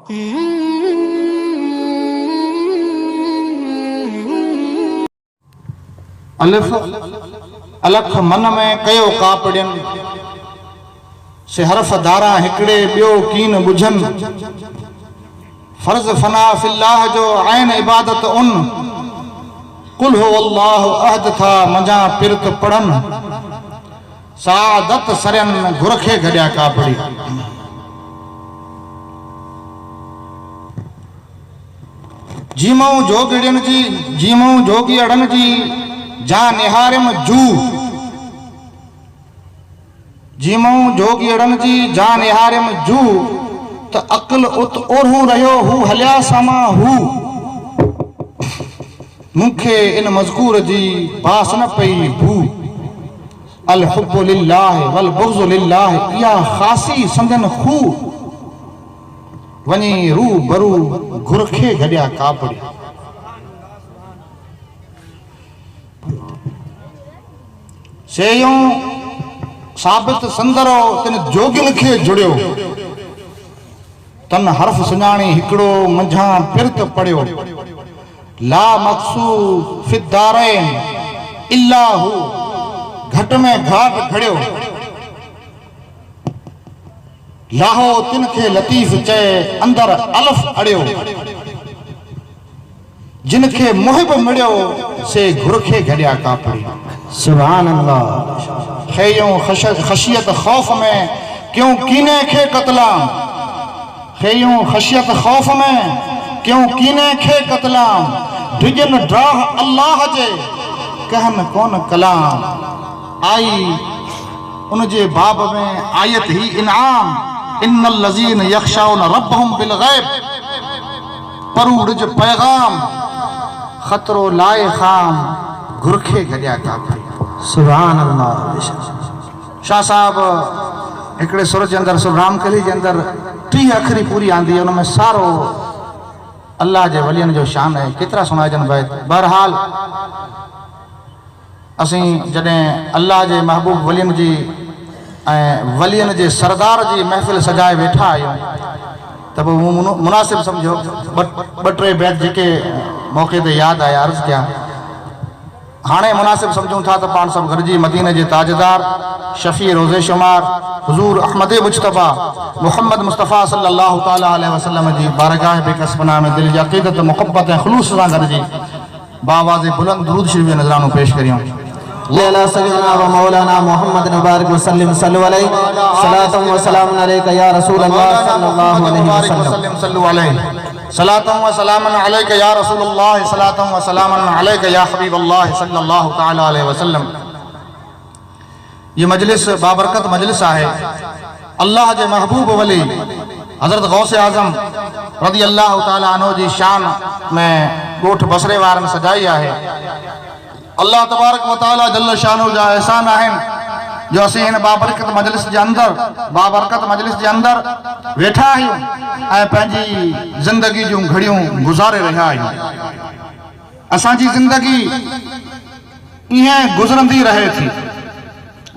अलिफ अलख मन में कयो कापड़ियन से हरफ धारा हिकड़े बियो कीन बुझन फर्ज फना फिल्लाह जो ऐन इबादत उन कुल हो अल्लाह अहद था मजा पिरत पढ़न सादत सरन घुरखे घड़िया कापड़ी। जीमो जोगिड़ियन जी जीमो जोगी अड़न जी जा निहारिम जू जीमो जोगी अड़न जी जा निहारिम जू त अकल उत ओरहू रहियो हू हलिया समा हू मुखे इन मज़कूर जी बास न पई भू अल हुब्बु लिल्लाह वल बुग़्ज़ु लिल्लाह या खासी समझन खू वनी रू बरू घुरखे घड़िया कापड़ी। सेयों साबित संदरो तिन जोगिन खे जुड़ियो तन हर्फ सुञाणी हिकड़ो मंझां पिरत पढ़ियो ला मक़सूद फिद्दारैन इल्ला हू घट में घाट खड़ियो लाहो तिन खे लतीफ़ चए अंदर अलफ अड़ियो जिन खे मुहिब मिड़ियो से घुरखे घड़िया कापड़ी। सुभान अल्लाह। खैयों खशियत खौफ में क्यों कीने खे कतलाम खैयों खशियत खौफ में क्यों कीने खे कतलाम डिजन ड्राह अल्लाह जे कहन कौन कलाम आई उन जे बाब में आयत ही इनाम इन्नल लज़ीन यख्शाउन रब्बहुम बिल गैब परूज पैगाम खतरो लाए खाम घुरखे घड़िया कापड़ी। सुभान अल्लाह। शाह साहब हिकड़े सुर जे अंदर सुराम कली जे अंदर 30 अखरी पूरी आंदी है उनमें सारो अल्लाह जे वलियन जो शान है केतरा सुनाजन बैत। बहरहाल असीं जॾहिं अल्लाह जे महबूब वलियन जी वलियन जे सरदार जी महफ़िल सजाए वेठा आहियूं त पोइ मुनासिब समझो ॿ टे बैत जेके मौक़े ते यादि आया अर्ज़ कया हाणे मुनासिब समझूं था त पाण सभु गॾिजी मदीने जे ताजदार शफ़ी रोज़े शुमार हुज़ूर अहमद मुजतबा मुहम्मद मुस्तफ़ा सल्लल्लाहु ताला अलैहि वसल्लम जी बारगाह बेकसबना में दिल जी अक़ीदत मुहब्बत ऐं ख़ुलूस सां गॾिजी बावाज़े बुलंद दुरूद शरीफ़ जो नज़रानो पेश करियूं। अला सय्यदना व मौलाना मुहम्मद मुबारक वसल्लम सल्लल्लाहु अलैहि सलातु व सलाम अलैका या रसूल अल्लाह सल्लल्लाहु अलैहि वसल्लम सल्लल्लाहु अलैहि सलातु व सलाम अलैका या रसूल अल्लाह सलातु व सलाम अलैका या हबीब अल्लाह सल्लल्लाहु ताला अलैहि वसल्लम। ये मजलिस बाबरकत मजलिस है अल्लाह जे महबूब वली हजरत गौसे आज़म रज़ी अल्लाह ताला अन्हु जी शान में गोठ बसरे वारन सजाई है। अल्लाह तबारक व तआला जल्ल शानो जा एहसान आहिनि जो असीं हिन बाबरकत मजलिस जे अंदर वेठा आहियूं ऐं पंहिंजी ज़िंदगी जूं घड़ियूं गुज़ारे रहिया आहियूं। असांजी ज़िंदगी ईअं गुज़रंदी रहे थी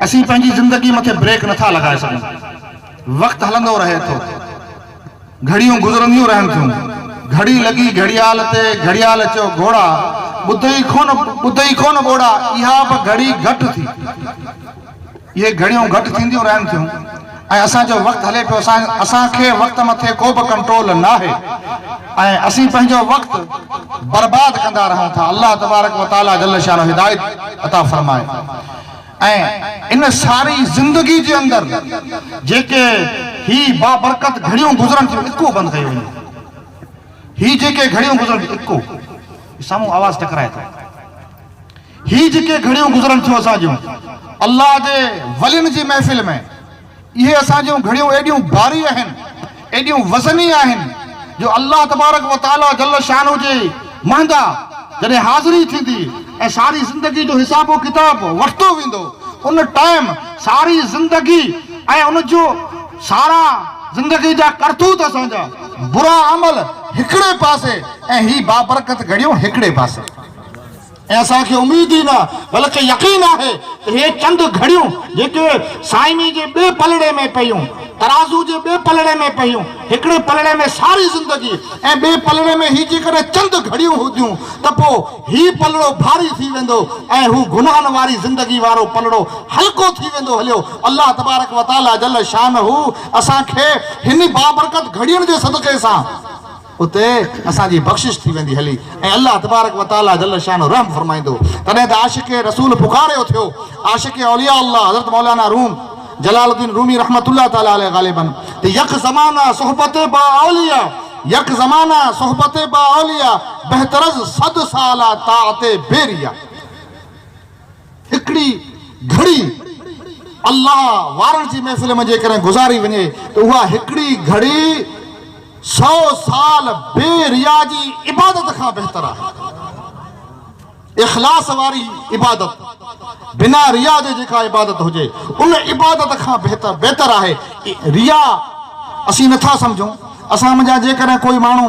असीं पंहिंजी ज़िंदगी मथे ब्रेक नथा लॻाए सघूं वक़्तु हलंदो रहे थो घड़ियूं गुज़रंदियूं रहनि थियूं घड़ी लॻी घड़ियाल ते घड़ियाल चयो घोड़ा ॿुधई कोन ॿोड़ा इहा बि घड़ी घटि थी इहे घड़ियूं घटि थींदियूं रहनि थियूं ऐं असांजो वक़्तु हले पियो असांखे वक़्त मथे को बि कंट्रोल न आहे ऐं असीं पंहिंजो वक़्तु बर्बाद कंदा रहूं था। अल्लाह तबारक व तआला जल्ल शानो हिदायत अता फरमाए ऐं इन सारी ज़िंदगी जे अंदरि जेके ही बाबरकत घड़ियूं गुज़रनि थियूं इको बंदि कयूं ही जेके घड़ियूं गुज़रनि इको साम्हूं आवाज़ टकराए थो ही जेके घड़ियूं गुज़रनि थियूं असांजूं अल्लाह जे वलियन जी महफ़िल में इहे असांजूं घड़ियूं एॾियूं भारी आहिनि एॾियूं वज़नी आहिनि जो अल्लाह तबारक व तआला जल्ल शानो जे महंदा जॾहिं हाज़िरी थींदी ऐं सारी ज़िंदगी जो हिसाबो किताब वरितो वेंदो उन टाइम सारी ज़िंदगी ऐं उन जो सारा ज़िंदगी जा करतूत असांजा बुरा अमल हिकिड़े पासे ऐं ही बाबरकत घड़ियूं हिकिड़े पासे ऐं असांखे उम्मीद ई न बल्कि यकीन आहे त हे चंद घड़ियूं जेके साईनी जे ॿिए पलड़े में पयूं तराजू जे ॿिए पलड़े में पयूं, हिकिड़े पलड़े में सारी ज़िंदगी ऐं ॿिए पलड़े में ही जेकॾहिं चंद घड़ियूं हूंदियूं त पोइ ही पलड़ो भारी थी वेंदो ऐं हू गुनाहनि वारी ज़िंदगी वारो पलड़ो हल्को थी वेंदो हलियो। अल्लाह तबारक व तआला जल शानहू असांखे हिन बाबरकत घड़ियुनि जे सदक़े सां उते असांजी बख़्शिश थी वेंदी हली ऐं अल्लाह तबारक व तआला जल शान रहम फरमाईंदो। तॾहिं त आशिक़ रसूल पुकारियो थियो, आशिक़ औलिया अल्लाह हज़रत मौलाना रूम जलालुद्दीन रूमी रहमतुल्लाह ताला अलैहि ग़ालिबन त यक ज़माना सोहबत बा औलिया, यक ज़माना सोहबत बा औलिया बहतरज 100 साल ताअते बेरिया। हिकिड़ी घड़ी अल्लाह वारनि जी महफ़िल में जेकॾहिं गुज़ारी वञे त उहा हिकिड़ी घड़ी 100 साल बेरिया जी इबादत खां बहितर आहे। इख़लास वारी इबादत, बिना रिया जे जेका इबादत हुजे उन इबादत खां बहितर आहे। रिया असीं नथा सम्झूं। असां मुंहिंजा जेकॾहिं कोई माण्हू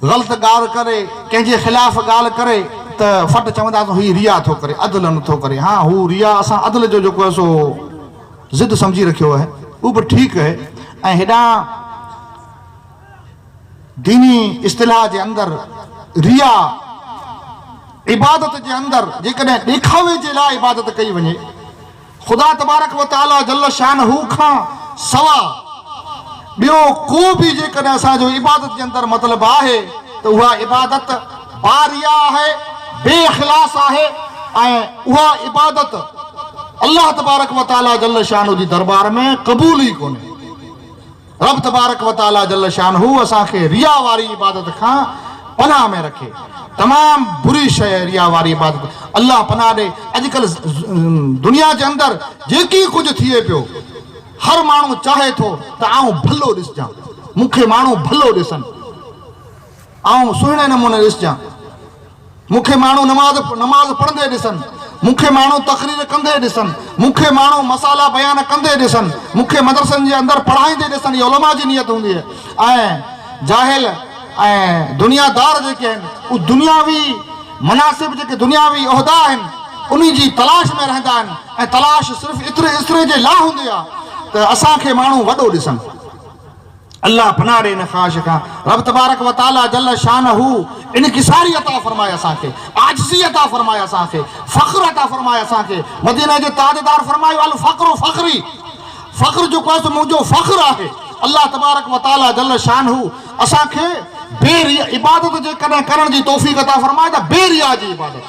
ग़लति ॻाल्हि करे, कंहिंजे ख़िलाफ़ ॻाल्हि करे त फट चवंदा त हीउ रिया थो करे, अदल नथो करे। हा, हू रिया असां अदल जो जेको आहे सो ज़िद सम्झी रखियो आहे, उहो बि ठीकु आहे। ऐं हेॾां दीनी इस्तिलाह जे अंदरि रिया इबादत जे अंदरि जेकॾहिं ॾेखावे जे लाइ इबादत कई वञे, ख़ुदा तबारक व तआला जल शानहू खां सवा ॿियो को बि जेकॾहिं असांजो इबादत जे अंदरि मतिलबु आहे त उहा इबादत बारिया आहे, बेइख़लास आहे ऐं उहा इबादत अल्लाह तबारक व तआला जल शानहू जी दरबार में क़बूल ई कोन्हे। रब तबारक व तआला जल शानहू असांखे रिया वारी इबादत खां पनाह में रखे। तमाम बुरी शइ रिया वारी इबादत, अल्लाह पनाह ॾे। अॼुकल्ह दुनिया जे अंदरि जेकी कुझु थिए पियो, हर माण्हू चाहे थो त आऊं भलो ॾिसजां, मूंखे माण्हू भलो ॾिसनि, आऊं सुहिणे नमूने ॾिसजां, मूंखे माण्हू नमाज़ पढ़ंदे ॾिसनि, मूंखे माण्हू तक़रीर कंदे ॾिसनि, मूंखे माण्हू मसाला बयान कंदे ॾिसनि, मूंखे मदरसनि जे अंदरि पढ़ाईंदे ॾिसनि। इहा उलमा जी नियत हूंदी आहे। ऐं जाहिल ऐं दुनियादार जेके आहिनि, उहे दुनियावी मनासिब जेके दुनियावी उहिदा आहिनि उन जी तलाश में रहंदा आहिनि ऐं तलाश सिर्फ़ु एतिरे जे लाइ हूंदी आहे त असांखे माण्हू वॾो ॾिसनि। अल्लाह पनाह ॾे इन ख़्वाहिश खां। रब तबारक व तआला जल शानहू इनकिसारी अता फरमाए असांखे, आजिज़ी अता फरमाए असांखे, फ़ख्र अता फरमाए असांखे। मदीना जे ताजदार फरमायो अल फ़ख्रु फ़ख्री, फ़ख्र जेको आहे मुंहिंजो फ़ख्र आहे। अल्लाह तबारक व तआला जल शानहू असांखे बेरिया इबादत जेकॾहिं करण जी तौफ़ीक़ अता फरमाए त बेरिया जी इबादत।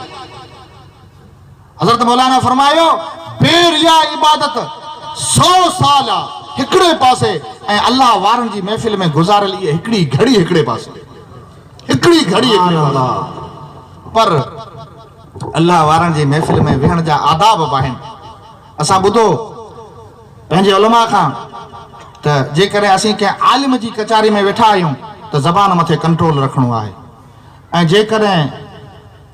हज़रत मौलाना फरमायो बेरिया इबादत 100 साल हिकिड़े पासे ऐं अल्लाह वारनि जी महफ़िल में गुज़ारियल इहे हिकिड़ी घड़ी हिकिड़े पासे, हिकिड़ी घड़ी हिकिड़े पासे। पर अल्लाह वारनि जी महफ़िल में वेहण जा आदाब बि आहिनि। असां ॿुधो पंहिंजे उलमा खां त जेकॾहिं असीं कंहिं आलिम जी कचारी में वेठा आहियूं त ज़बान मथे कंट्रोल रखिणो आहे। ऐं जेकॾहिं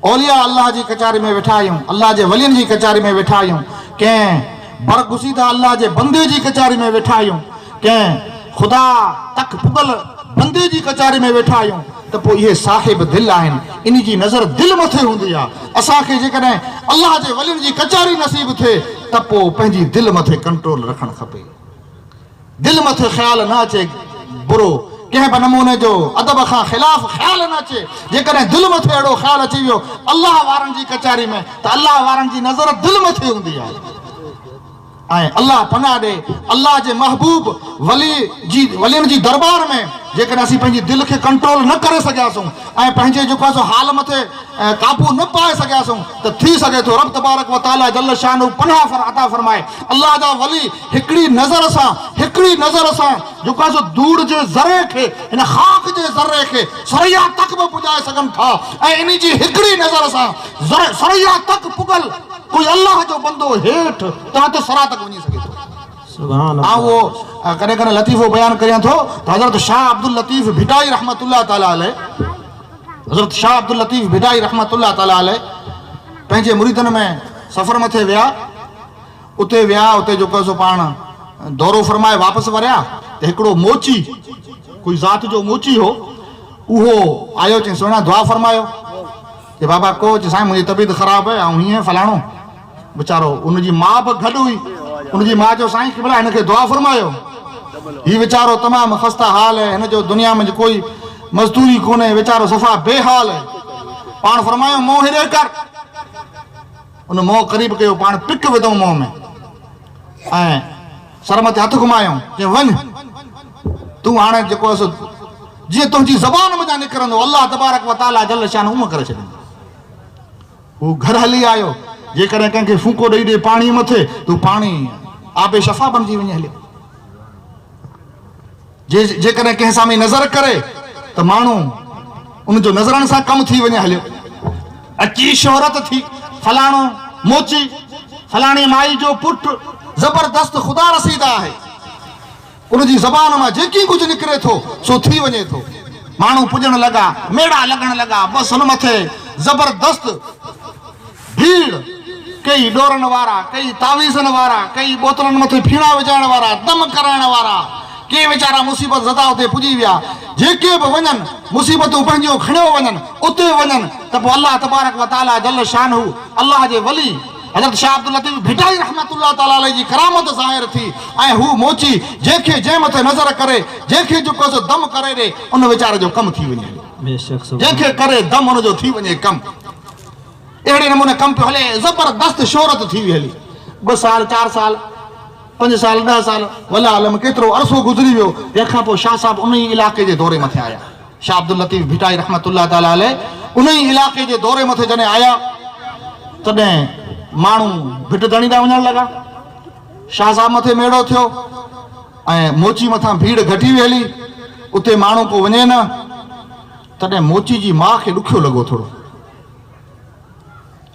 औलिया अल्लाह जी कचारी में वेठा आहियूं, अल्लाह जे वलियुनि जी कचारी में वेठा आहियूं, कंहिं बरगुज़ीदा अल्लाह जे बंदे जी कचारी में वेठा आहियूं, कंहिं ख़ुदा तक पुगल बंदे जी कचारी में वेठा आहियूं त पोइ इहे साहिब दिलि आहिनि। इन जी नज़र दिलि मथे हूंदी आहे। असांखे जेकॾहिं अल्लाह जे वलियुनि जी कचारी नसीब थिए त पोइ पंहिंजी दिलि मथे कंट्रोल रखणु खपे। दिलि मथे ख़्यालु न अचे बुरो, कंहिं बि नमूने जो अदब खां ख़िलाफ़ ख़्यालु न अचे। जेकॾहिं दिलि मथे अहिड़ो ख़्यालु अची वियो अल्लाह वारनि जी कचारी में त अल्लाह वारनि जी नज़र दिलि मथे हूंदी आहे। ऐं अल्लाह पनाह ॾे, अल्लाह जे महबूब वलियुनि जी दरबार में जेकॾहिं असीं पंहिंजी दिलि खे कंट्रोल न करे सघियासीं ऐं पंहिंजे जेको आहे सो हाल मथे काबू न पाए सघियासीं त थी सघे थो रब तबारक व तआला जल शानहू पनाह अता फरमाए। अल्लाह जा वली हिकिड़ी नज़र सां जेको आहे सो दूर जे ज़रे खे, हिन ख़ाक जे ज़रे खे सरैया तक बि पुॼाए सघनि था। ऐं इन जी हिकिड़ी नज़र सां सरैया तक पुगल कोई अल्लाह जो बंदो हेठि तहत सरा तक वञी सघे थो। वो कॾहिं कॾहिं लतीफ़ो बयान करियां थो त हज़रत शाह अब्दुल लतीफ़ भिटाई रहमतुल्लाह ताला अलैह, हज़रत शाह अब्दुल लतीफ़ भिटाई रहमतुल्लाह ताला अलैह पंहिंजे मुरीदनि में सफ़र मथे विया। उते जेको सो पाण दौरो फरमाए वापसि वरिया त हिकिड़ो मोची, कोई ज़ात जो मोची हो, उहो आयो। चई सुहिणा दुआ फरमायो कि बाबा को चई साईं मुंहिंजी तबीयत ख़राबु आहे ऐं हीअं फलाणो। वीचारो उनजी माउ बि गॾु हुई उनजी मां जो साईं कि भला हिनखे दुआ फरमायो, हीउ वीचारो तमामु ख़स्ता हाल आहे, हिन जो दुनिया में कोई मज़दूरी कोन्हे, वीचारो सफ़ा बेहाल आहे। पाण फरमायो मोह हेॾे कर। उन मोह क़रीब कयो, पाण पिक विधऊं मोह में ऐं सर मथे हथ घुमायूं कि वञ तूं हाणे जेको आहे जीअं तुंहिंजी ज़बान में निकिरंदो अल्लाह तबारक व तआला जल शान उम करे छॾींदो। हू घर हली आयो, जेकॾहिं कंहिंखे फूको ॾेई ॾे पाणी मथे, तूं पाणी आबे शफ़ा बणिजी वञे हलियो। जेकॾहिं कंहिं साम्हूं नज़र करे त माण्हू उनजो नज़रनि सां कमु थी वञे हलियो। अची शोहरत थी, फलाणो मोची, फलाणी माई जो पुटु ज़बरदस्त ख़ुदा रसीदा आहे, उनजी ज़बान मां जेकी कुझु निकिरे थो सो थी वञे थो। माण्हू पुॼण लॻा, मेड़ा लॻण लॻा, बसि हुन मथे ज़बरदस्त भीड़, कई ॾोरनि वारा, कई तावीज़नि वारा, कई बोतलनि मथे फीणा विझाइण वारा, दम कराइण वारा, के वीचारा मुसीबत ज़दा उते पुॼी विया। जेके बि वञनि मुसीबतूं पंहिंजियूं खणियो वञनि, उते वञनि त पोइ अल्लाह तबारक व तआला जल शानहू अल्लाह जे वली हज़रत शाह अब्दुल लतीफ़ भिटाई रहमतुल्लाह तआला अलैहि जी करामत ज़ाहिर थी ऐं हू मोची जंहिंखे जंहिं मथे नज़र करे, जंहिंखे जेको सो दम करे ॾे, उन वीचारे जो कमु थी वञे। जंहिंखे करे दम उनजो थी वञे कमु। अहिड़े नमूने कमु पियो हले, ज़बरदस्त शोहरत थी हली। 2 साल 4 साल 5 साल 10 साल वला आलम केतिरो अरसो गुज़री वियो। तंहिंखां पोइ शाह साहिब उन ई इलाइक़े जे दौरे मथे आया। शाह अब्दुल लतीफ़ भिटाई रहमतुल्लाह तआला अलैहि उन ई इलाइक़े जे दौरे मथे जॾहिं आया, तॾहिं माण्हू भिट धणींदा वञण लॻा। शाह साहिब मथे मेड़ो थियो ऐं मोची मथां भीड़ घटी वई हली। उते माण्हू को वञे न, तॾहिं मोची जी माउ खे ॾुखियो लॻो। थोरो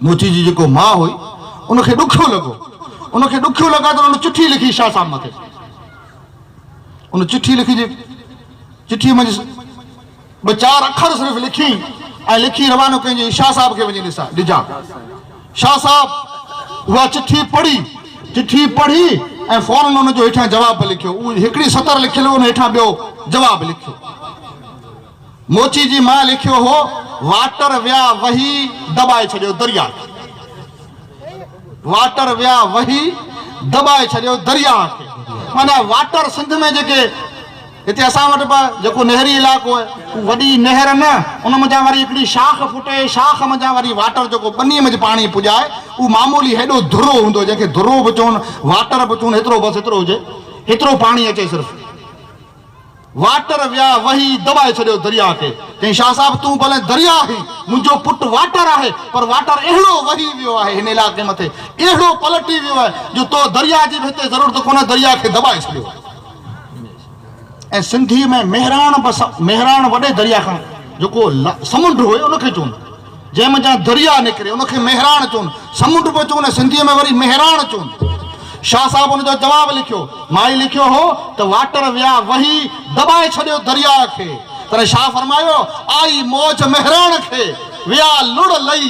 मोची जी जेको माउ हुई उनखे ॾुखियो लॻो। उनखे ॾुखियो लॻा त उन चिठी लिखी शाह साहिब मथे। उन चिठी लिखी, चिठी में 2-4 अखर सिर्फ़ु लिखी ऐं लिखी रवानो कई शाह साहिब खे वञी ॾिजा। शाह साहिब उहा चिठी पढ़ी ऐं फौरन उनजो हेठां जवाबु लिखियो। उहा हिकिड़ी सतर लिखियलु, उन हेठां ॿियो जवाबु लिखियो। मोची जी मां लिखियो हो, वाटर विया वही दॿाए छॾियो दरिया। वाटर विया वही दॿाए छॾियो दरिया खे। माना वाटर सिंध में जेके हिते असां वटि जेको नहरी इलाइक़ो आहे, वॾी नहर न, उन मथां वरी हिकिड़ी शाख फुटे, शाख मथां वरी वाटर जेको बनीअ में पाणी पुॼाए, उहो मामूली हेॾो धुरो हूंदो, जंहिंखे धुरो बि चवनि, वाटर बि चवनि, हेतिरो बसि हेतिरो हुजे, हेतिरो पाणी अचे सिर्फ़ु। वाटर विया वही दॿाए छॾियो दरिया खे। चई शाह साहिब तूं भले दरिया आहीं, मुंहिंजो पुटु वाटर आहे, पर वाटर अहिड़ो वही वियो आहे हिन इलाइक़े मथे, अहिड़ो पलटी वियो आहे जो तो दरिया जी बि हिते ज़रूरत कोन्हे, दरिया खे दॿाए छॾियो। ऐं सिंधी में मेहराण वॾे दरिया खां जेको समुंड हुयो उनखे चवनि, जंहिंमें जा दरिया निकिरे उनखे मेहराण चवनि, समुंड बि चवनि, सिंधीअ में वरी मेहराण चवनि। शाह साहिब उनजो जवाबु लिखियो, माई लिखियो हो त वाटर विया वही दॿाए छॾियो दरिया खे। पर शाह फरमायो, आई मौज मेहराण खे विया लुड़ लई।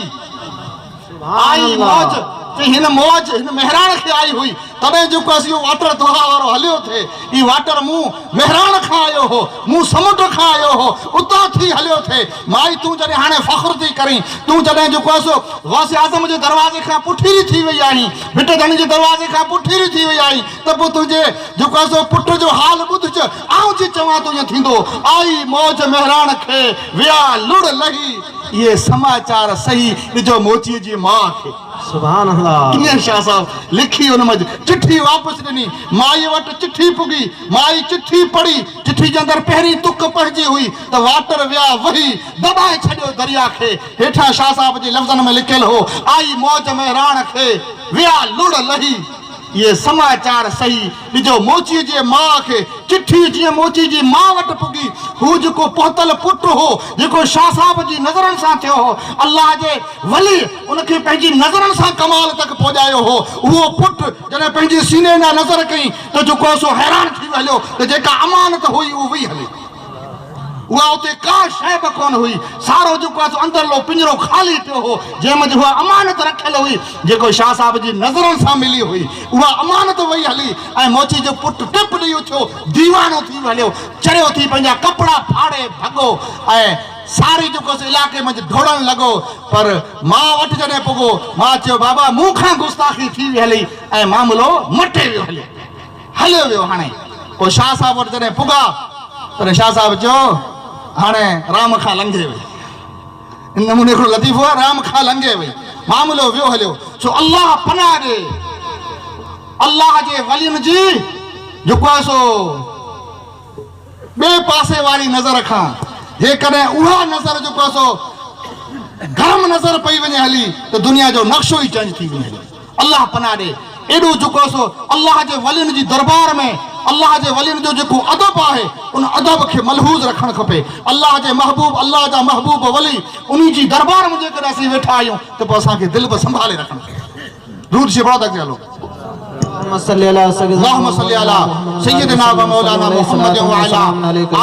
आई मौज, हिन मौज हिन मेहराण खे आई हुई, तॾहिं जेको असीं वाटर दुहा वारो हलियो थिए, ही वाटर मूं मेहराण खां आयो हो, मूं समुंड खां आयो हो, उतां थी हलियो थिए। माई तूं जॾहिं हाणे फ़ख्रु थी करीं, तूं जॾहिं जेको आहे सो गौसे आज़म जे दरवाज़े खां पुठीरी थी वई आहीं, भिट धणी जे दरवाज़े खां पुठीरी थी वई आहीं, त पोइ तुंहिंजे जेको आहे सो पुट जो हाल ॿुधज, आउं जी चवां थो ईअं थींदो। आई मौज मेहराण खे विया लुड़ लही। इहे समाचार सही ॾिजो मोचीअ जी माउ खे। सुभान अल्लाह। कीअं शाह साहिब लिखी हुन में चिठी वापसि ॾिनी, माई वटि चिठी पुगी, माई चिठी पढ़ी, चिठी जे अंदरि पहिरीं तुक पढ़जी हुई त वाटर विया वही दॿाए छॾियो दरिया खे। हेठां शाह साहिब जे लफ़्ज़नि में लिखियलु हो, आई मौज मेहराण खे विया लुड़ लही। ये समाचार सही ॾिजो मोचीअ जे माउ खे। चिठी जीअं मोची जी माउ वटि पुगी, हू जेको पहुतल पुटु हो, जेको शाह साहिब जी नज़रनि सां थियो हो, अल्लाह जे वली उनखे पंहिंजी नज़रनि सां कमाल तक पहुचायो हो। उहो पुटु जॾहिं पंहिंजी सीने ॾांहुं नज़र कई त जेको सो हैरान थी हलियो त जेका अमानत हुई उहा वई हली। उहा उते का शइ बि कोन हुई, सारो जेको आहे अंदरलो पिंजरो ख़ाली पियो हो, जंहिंमें उहा अमानत रखियल हुई, जेको शाह साहिब जी नज़रनि सां मिली हुई, उहा अमानत वई हली। ऐं मोची जो पुटु टिप ॾेई उथियो, दीवानो थी हलियो, चढ़ियो थी पंहिंजा कपिड़ा फाड़े भॻो ऐं सारी जो इलाके में ढोड़न लगो पर मां वटि जॾहिं पुगो मां चयो बाबा मूंखां गुस्ताखी थी हली ऐं मामलो मटे वियो हलियो वियो। हाणे पोइ शाह साहब वटि जॾहिं पुगा तॾहिं शाह साहब चयो हाणे राम खां लंघे वई। इन नमूने हिकिड़ो लतीफ़ो आहे, राम खां लंघे वई, मामलो वियो हलियो। छो अल्लाह पनाह ॾे अल्लाह जे वलियुनि जी जेको आहे सो ॿिए पासे वारी नज़र खां जेकॾहिं उहा नज़र जेको आहे सो गरम नज़र पई वञे हली त दुनिया जो नक्शो ई चेंज थी वञे। अल्लाह पनाह ॾे एॾो जेको आहे सो अल्लाह जे वलियुनि जी दरबार में अल्लाह जे वलियुनि जो जेको अदब आहे उन अदब खे मलहूज़ रखणु खपे। अल्लाह जे महबूब अल्लाह जा महबूब वली उन्ही जी दरबार में जेकॾहिं असीं वेठा आहियूं त पोइ असांखे दिलि बि संभाले रखणु खपे। दूर से बड़ा तक चलो अल्लाहुम्मा सल्ली अला सय्यिदना व मौलाना मुहम्मद व अला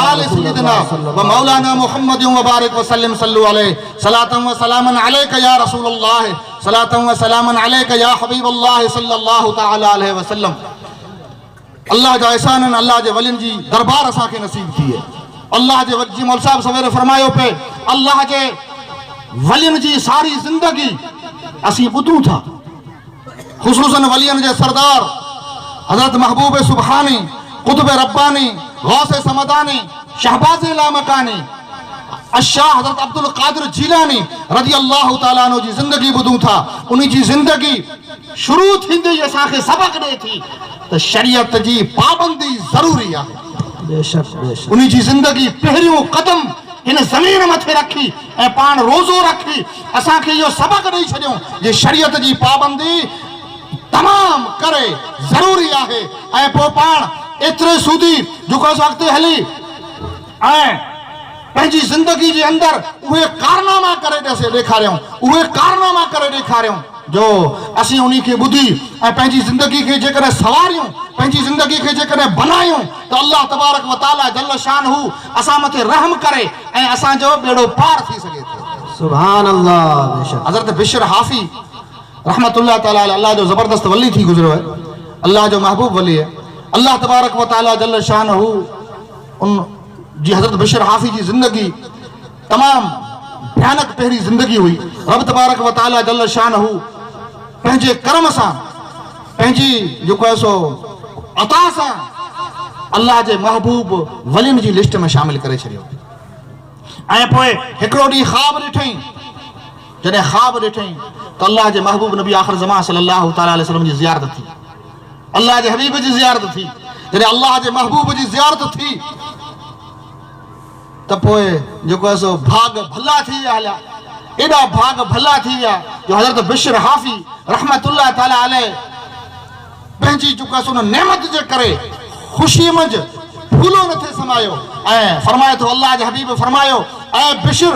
आले सय्यिदना व मौलाना मुहम्मद व बारिक व सल्लम सल्लु अलैहि सलातन व सलामन अलैका या रसूलल्लाह सलातन व सलामन अलैका या हबीबल्लाह सल्लल्लाहु तआला अलैहि वसल्लम। अल्लाह जा एहसान अल्लाह जे वलियुनि जी दरबार असांखे नसीब थी है। अल्लाह जे वली मौल साहब सवेरे फरमायो पे अल्लाह जे वलियुनि जी सारी जिंदगी असीं ॿुधूं था, खुसूसन वलियन जे सरदार हजरत महबूब सुबहानी कुतुब रब्बानी गौसे समदानी शहबाज लामकानी शाह हजरत अब्दुल कादिर जीलानी रजी अल्लाह तआला अन्हु जी जिंदगी ॿुधूं था। उन्ही जी जिंदगी शुरू थींदे असांखे सबक ॾे थी त शरीयत जी पाबंदी ज़रूरी आहे। बेशक बेशक उन्ही जी जिंदगी पहिरियों कदम इन ज़मीन मथे रखी ऐं पाण रोज़ो रखी असांखे इहो सबक ॾेई छॾियो जे शरीयत जी पाबंदी तमाम करे ज़रूरी आहे ऐं पोइ पाण एतिरे सूदी जेको अॻिते हली ऐं पंहिंजी ज़िंदगी जे अंदरि उहे कारनामा करे ॾेखारियूं उहे कारनामा करे ॾेखारियूं जो असीं उन्ही खे ॿुधी ऐं पंहिंजी ज़िंदगी खे जेकॾहिं सवारियूं पंहिंजी ज़िंदगी खे जेकॾहिं बनायूं त अल्लाह तबारक व तआला जल शानहू असां मथे रहम करे ऐं असांजो बेड़ो पार थी सघे थो। सुभान अल्लाह। बेशक हज़रत बिशर हाफ़ी रहमतुल्लाह ताला अलैह अल्लाह जो ज़बरदस्त वली थी गुज़रियो है, अल्लाह जो महबूब वली है। अल्लाह तबारक व तआला जल शानहू उन जी हज़रत बिशर हाफ़ी जी ज़िंदगी तमाम भयानक पहिरीं ज़िंदगी हुई। रब तबारक व तआला जल शानहू पंहिंजे करम सां पंहिंजी जेको आहे सो अता सां अल्लाह जे महबूब वलियुनि जी लिस्ट में शामिल करे छॾियो। ऐं पोइ हिकिड़ो ॾींहुं ख़्वाब ॾिठईं, जॾहिं ख़्वाब ॾिठईं त अल्लाह जे महबूब नबी आख़िर ज़मान सल्लल्लाहु तआला अलैहि वसल्लम जी ज़ियारत थी, अल्लाह जे हबीब जी ज़ियारत थी। जॾहिं अल्लाह जे महबूब जी ज़ियारत थी त पोइ जेको आहे सो भाग भला थी विया हलिया, एॾा भाग भला थी विया जो हज़रत बिशर हाफ़ी रहमतुल्लाह ताला अलैह पंहिंजी जेको आहे सो उन नेमत जे करे ख़ुशी मंझि फूलो न थे समायो ऐं फरमाए थो अल्लाह जे हबीब फरमायो ऐं बिशर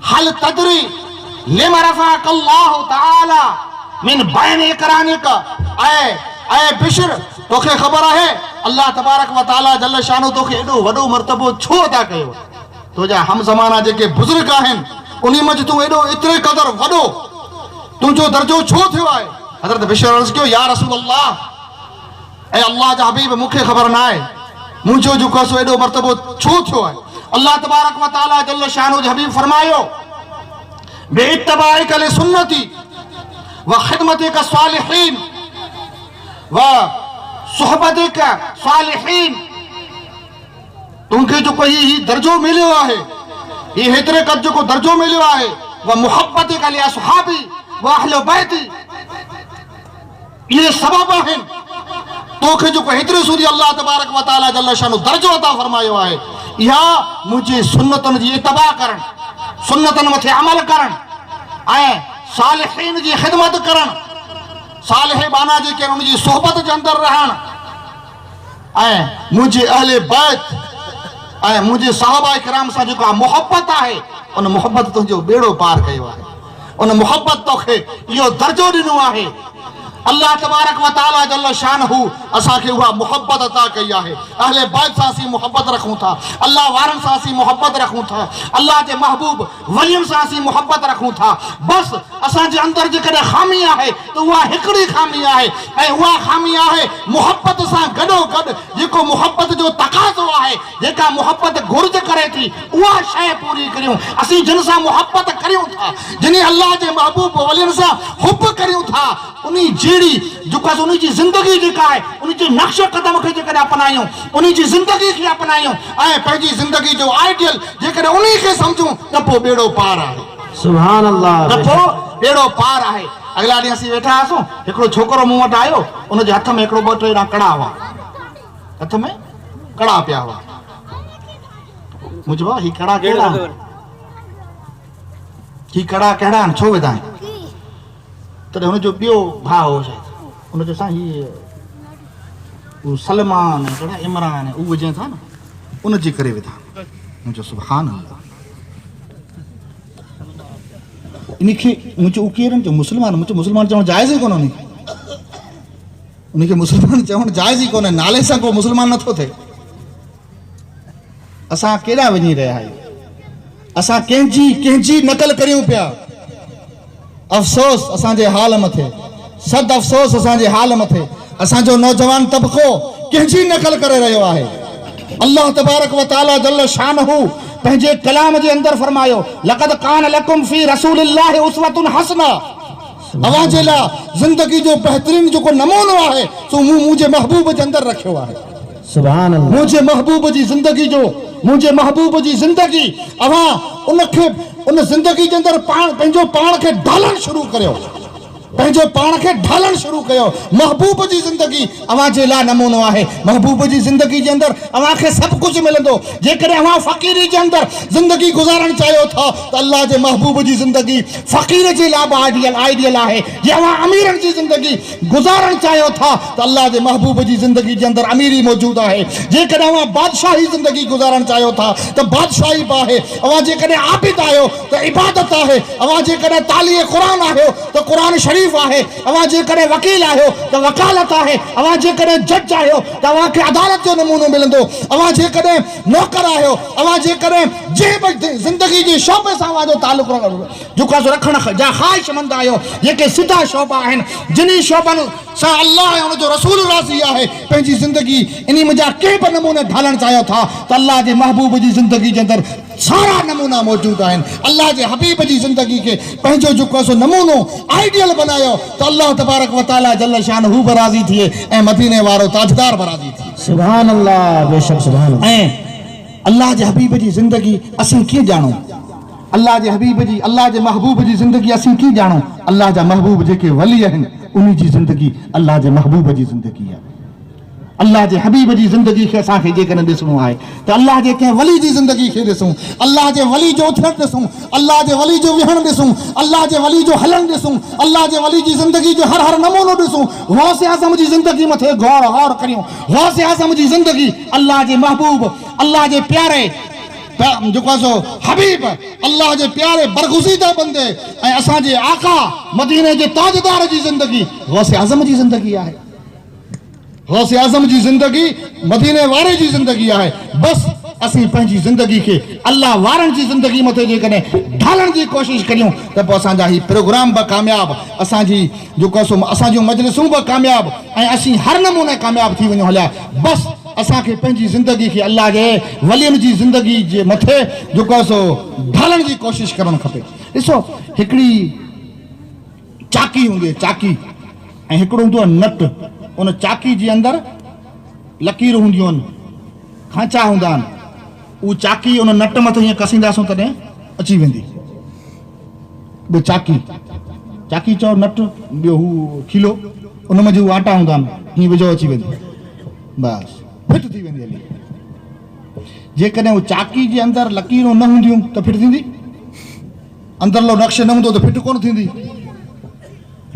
हल तदरी लिमा रफ़अक अल्लाहु तआला मिन बैन इकरानिक ऐं बिशर तोखे ख़बर आहे अल्लाह तबारक व तआला जल शानो तोखे एॾो वॾो मर्तबो छो अता कयो। तुंहिंजा हम ज़माना जेके बुज़ुर्ग आहिनि उन्ही मंझि तूं एॾो एतिरे क़दुरु वॾो तुंहिंजो दर्जो छो थियो आहे। हज़रत बिशर अर्ज़ कयो या रसूल अल्लाह ऐं अल्लाह जा हबीब मूंखे ख़बर न आहे मुंहिंजो जेको आहे सो एॾो मर्तबो छो थियो आहे। अल्लाह तबारक व तआला जल शानो जो हबीब फरमायो बेइत्तिबाइक ले सुन्नती व खिदमतिक सालिहीन व सुहबतिक सालिहीन तुमखे जेको ही दर्जो मिलियो आहे ही हेतिरे क़द जेको दर्जो मिलियो आहे व मुहब्बतिक li असहाबी व अहले बैती ये सबब आहिनि तोखे जेको हेतिरे सूदी अल्लाह तबारक व तआला जल शानो दर्जो अता फरमायो आहे। इहा मुंहिंजी सुन्नतनि जी इत्तिबा करणु, सुन्नतनि मथे अमल करणु ऐं सालिहीन जी ख़िदमत करणु, सालिह बाना जेके उनजी सोहबत जे अंदरि रहणु ऐं मुंहिंजे अहले बैत ऐं मुंहिंजे सहाबा किराम सां जेका मुहबत आहे उन मुहबत तुंहिंजो बेड़ो पार कयो आहे। उन मुहबत तोखे इहो दर्जो ॾिनो आहे। अल्लाह तबारक व तआला जल शानहू असांखे उहा मुहबत अता कई आहे। अहले बैत सां असीं मुहबत रखूं था, अल्लाह वारनि सां असीं मुहबत रखूं था, अल्लाह जे महबूब वलियुनि सां असीं मुहबत रखूं था। बसि असांजे अंदरि जेकॾहिं ख़ामी आहे त उहा हिकिड़ी ख़ामी आहे ऐं उहा ख़ामी आहे मुहबत सां गॾोगॾु जेको मुहबत जो तक़ाज़ो आहे आहे जेका मोहब्बत घुर्ज करे थी उहा शइ पूरी करियूं असीं जिन सां मोहब्बत करियूं था जिन अल्लाह जे महबूब वलियनि सां हुब करियूं था उन जहिड़ी जेका उन जी ज़िंदगी जेका आहे उन जे नक्श क़दम खे जेकॾहिं अपनायूं उन जी ज़िंदगी खे अपनायूं ऐं पंहिंजी ज़िंदगी जो आइडियल जेकॾहिं उन खे सम्झूं त पोइ बेड़ो पार आहे सुभान अल्लाह त पोइ बेड़ो पार आहे अगला ॾींहुं असीं वेठा हुआसीं हिकिड़ो छोकिरो मूं वटि आयो उनजे हथ में हिकिड़ो ॿ टे कड़ा हुआ हथ में कड़ा पिया हुआ मुंहिंजो ही कड़ा कहिड़ा ही कड़ा कहिड़ा आहिनि छो विधा आहिनि तॾहिं हुनजो ॿियो भाउ हो शायदि हुनजो सां ही सलमान कहिड़ा इमरान उहे विझनि था न उनजे करे विधा मुंहिंजो सुभान अल्लाह इनखे मुंहिंजो केरु जो मुस्लमान मुंहिंजो मुस्लमान चवणु जाइज़ ई कोन्हे उनखे मुस्लमान चवणु जाइज़ ई कोन्हे नाले सां को मुस्लमान नथो थिए असां केॾा वञी रहिया आहियूं असां कंहिंजी नकल करियूं पिया अफ़सोस असांजे हाल मथे सद अफ़सोस असांजे हाल मथे असांजो नौजवान तबक़ो कंहिंजी नकल करे रहियो आहे अल्लाह तबारक व तआला जल्ल शानहू पंहिंजे कलाम जे अंदरि फरमायो लक़द कान लकुम फी रसूलिल्लाहि उस्वतुन हसना अवां जे लाइ ज़िंदगी जो बहितरीन जेको नमूनो आहे सो मूं मुंहिंजे महबूब जे अंदरि रखियो आहे सुभान अल्लाह मुंहिंजे महबूब जी ज़िंदगी जो मुंहिंजे महबूब जी ज़िंदगी अवां उनखे उन ज़िंदगी जे अंदरि पंहिंजो पाण खे ढालणु शुरू करियो पंहिंजो पाण खे ढालणु शुरू कयो महबूब जी ज़िंदगी अवां जे लाइ नमूनो आहे महबूब जी ज़िंदगी जे अंदरि अवां खे सभु कुझु मिलंदो जेकॾहिं अवां फ़क़ीरी जे अंदरि ज़िंदगी गुज़ारणु चाहियो था त अल्लाह जे महबूब जी ज़िंदगी फ़क़ीर जे लाइ बि आइडियल आहे जे अवां अमीरनि जी ज़िंदगी गुज़ारणु चाहियो था त अल्लाह जे महबूब जी ज़िंदगी जे अंदरि अमीरी मौजूदु आहे जेकॾहिं अवां बादशाही ज़िंदगी गुज़ारणु चाहियो था त बादशाही बि आहे अवां जेकॾहिं आबिद आहियो त इबादत आहे अवां जेकॾहिं तालीह क़ुरान आहियो त क़ुरान शरीफ़ आहे अवां जेकॾहिं वकील आहियो त वकालत आहे अवां जेकॾहिं जज आहियो त अवां खे अदालत जो नमूनो मिलंदो अवां जेकॾहिं नौकर आहियो अवां जेकॾहिं जंहिं ज़िंदगी जे शोबे सां अवां जो तालुक़ जेको रखण जा ख़्वाहिशमंद आहियो जेके सिधा शोबा आहिनि जिन्ही शोबनि सां अल्लाह ऐं हुनजो रसूल राज़ी आहे पंहिंजी ज़िंदगी इन मुंहिंजा कंहिं बि नमूने ढालणु चाहियो था त अल्लाह जे महबूब जी ज़िंदगी जे अंदरि सारा नमूना मौजूदु आहिनि अल्लाह जे हबीब जी ज़िंदगी खे पंहिंजो जेको सो नमूनो आइडियल बनायो त अल्लाह तबारक व तआला जल्ल शानहू बि राज़ी थिए ऐं मदीने वारो ताजदार बि राज़ी थिए सुभान अल्लाह बेशक सुभान अल्लाह ऐं अल्लाह जे हबीब जी ज़िंदगी असीं कीअं ॼाणूं अल्लाह जे हबीब जी अल्लाह जे महबूब जी ज़िंदगी असीं कीअं ॼाणूं अल्लाह जा महबूब जेके वली आहिनि उन जी ज़िंदगी अल्लाह जे महबूब जी ज़िंदगी आहे अल्लाह जे हबीब जी ज़िंदगी खे असांखे जेकॾहिं ॾिसणो आहे त अल्लाह जे कंहिं वली जी ज़िंदगी खे ॾिसूं अल्लाह जे वली जो उथणु ॾिसूं अल्लाह जे वली जो विहणु ॾिसूं अल्लाह जे वली जो हलणु ॾिसूं अल्लाह जे वली जी ज़िंदगी जो हर नमूनो ॾिसूं गौसे आज़म जी ज़िंदगी मथे गौर करियूं गौसे आज़म जी ज़िंदगी अल्लाह जे महबूब अल्लाह जे प्यारे जेको सो हबीब अल्लाह जे प्यारे बरगुज़ीदा बंदे ऐं असांजे आका मदीने जे ताजदार जी ज़िंदगी गौसे आज़म जी ज़िंदगी आहे गौसे आज़म जी ज़िंदगी मदीने वारे जी ज़िंदगी आहे बसि असीं पंहिंजी ज़िंदगी खे अल्लाह वारनि जी ज़िंदगी मथे जेकॾहिं ढालण जी कोशिशि करियूं त पोइ असांजा ही प्रोग्राम बि कामयाबु असांजी जेको सो असांजूं मजलिसूं बि कामयाबु ऐं असीं हर नमूने कामयाबु थी वञूं हलिया बसि असांखे पंहिंजी ज़िंदगी खे अल्लाह जे वलियुनि जी ज़िंदगी जे मथे जेको सो ढालण जी कोशिशि करणु खपे ॾिसो हिकिड़ी चाकी हूंदी आहे चाकी ऐं हिकिड़ो हूंदो आहे नट उन चाकी जे अंदरि लकीर हूंदियूं आहिनि खांचा हूंदा आहिनि उहा चाकी उन नट मथे हीअं कसींदासूं तॾहिं अची वेंदी ॿियो चाकी चओ नट ॿियो हू खीलो उन में जो आटा हूंदा आहिनि हीअं विझो अची वेंदी बसि फिट थी वेंदी हली जेकॾहिं उहा चाकी जे अंदरि लकीरूं न हूंदियूं त फिट थींदी अंदरलो नक्श न हूंदो त फिट कोन थींदी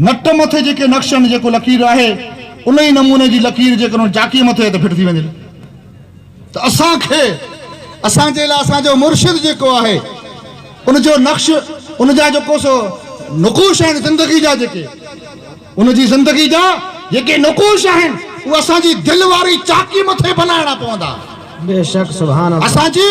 नट मथे जेके नक्श आहिनि जेको लकीर आहे उन ई नमूने जी लकीर जेकॾहिं चाकीअ मथे त फिट थी वेंदी त असांखे असांजे लाइ असांजो मुर्शिद जेको आहे उनजो नक्श उनजा जेको सो नुक़ूश आहिनि ज़िंदगी जा जेके उनजी ज़िंदगी जा जेके नुक़ूश आहिनि उहे असांजी दिलि वारी चाकी मथे बनाइणा पवंदा बेशक सुभान अल्लाह असांजी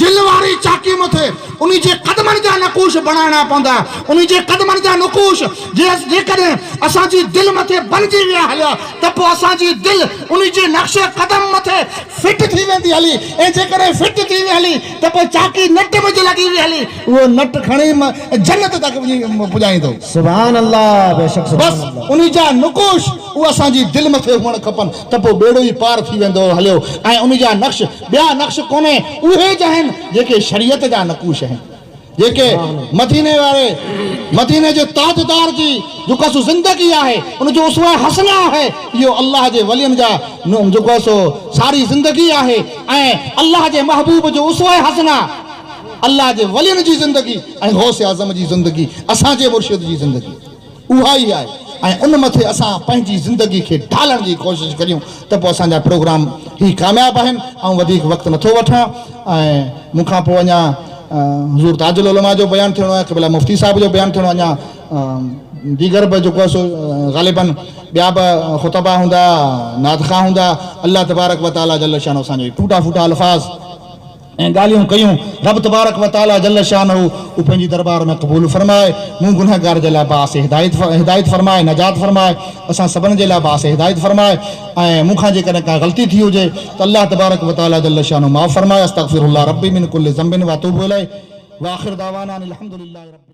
दिल वारी चाकी मथे उन जे कदमनि जा नकूश बनाइणा पवंदा उन जे कदमनि जा नकूश जेकॾहिं असांजी दिल मथे बणिजी विया हलिया त पोइ असांजी दिल उन जे नक्शे कदम मथे फिट थी वेंदी हली ऐं जेकॾहिं फिट थी वई हली त पोइ चाकी नट में लॻी वई हली उहो नट खणी जन्नत तक पुॼाईंदो सुभान अल्लाह बेशक बस उन जा नकूश उहो असांजी दिल मथे हुअणु खपनि त पोइ बेड़ो ई पार थी वेंदो हलियो ऐं उन जा नक्श ॿिया नक्श कोन्हे उहे ज आहिनि जेके शरीयत जा नकूश आहिनि जेके मदीने जे ताजदार जी जेका सो ज़िंदगी आहे उन जो उसवा हसना आहे इहो अल्लाह जे वलियनि जा जेको सो सारी ज़िंदगी आहे ऐं अल्लाह जे महबूब जो उसवा हसना अल्लाह जे वलियनि जी ज़िंदगी ऐं गौसे आज़म जी ज़िंदगी असांजे मुर्शिद जी ज़िंदगी उहा ई आहे ऐं उन मथे असां पंहिंजी ज़िंदगी खे ढालण जी कोशिशि करियूं त पोइ असांजा प्रोग्राम ही कामयाबु आहिनि ऐं वधीक वक़्तु नथो वठां ऐं मूंखां पोइ अञा हज़ूर ताजुल उलमा जो बयानु थियणो आहे क़िबला मुफ्ती साहिब जो बयानु थियणो अञा दीगर बि जेको आहे सो ग़ालिबन ॿिया बि ख़ुतबा हूंदा नातख़ा हूंदा अल्लाह तबारक व तआला जल शानो असांजो टूटा फूटा अल्फाज़ ऐं ॻाल्हियूं कयूं रब तबारक व तआला जल शानहू उहो पंहिंजी दरबार में क़बूल फरमाए मूं गुनहगार जे लाइ बास हिदायत फरमाए नजात फरमाए असां सभिनि जे लाइ बास हिदायत फरमाए ऐं मूंखां जेकॾहिं का ग़लती थी हुजे त अल्लाह तबारक व तआला जल शानहू माफ़ फरमाए अस्तग़फिरुल्लाह रब्बी मिन कुल्लि ज़ंबिन व अतूबु इलैहि व आख़िर दावाना अनिल हम्दुलिल्लाहि रब्बिल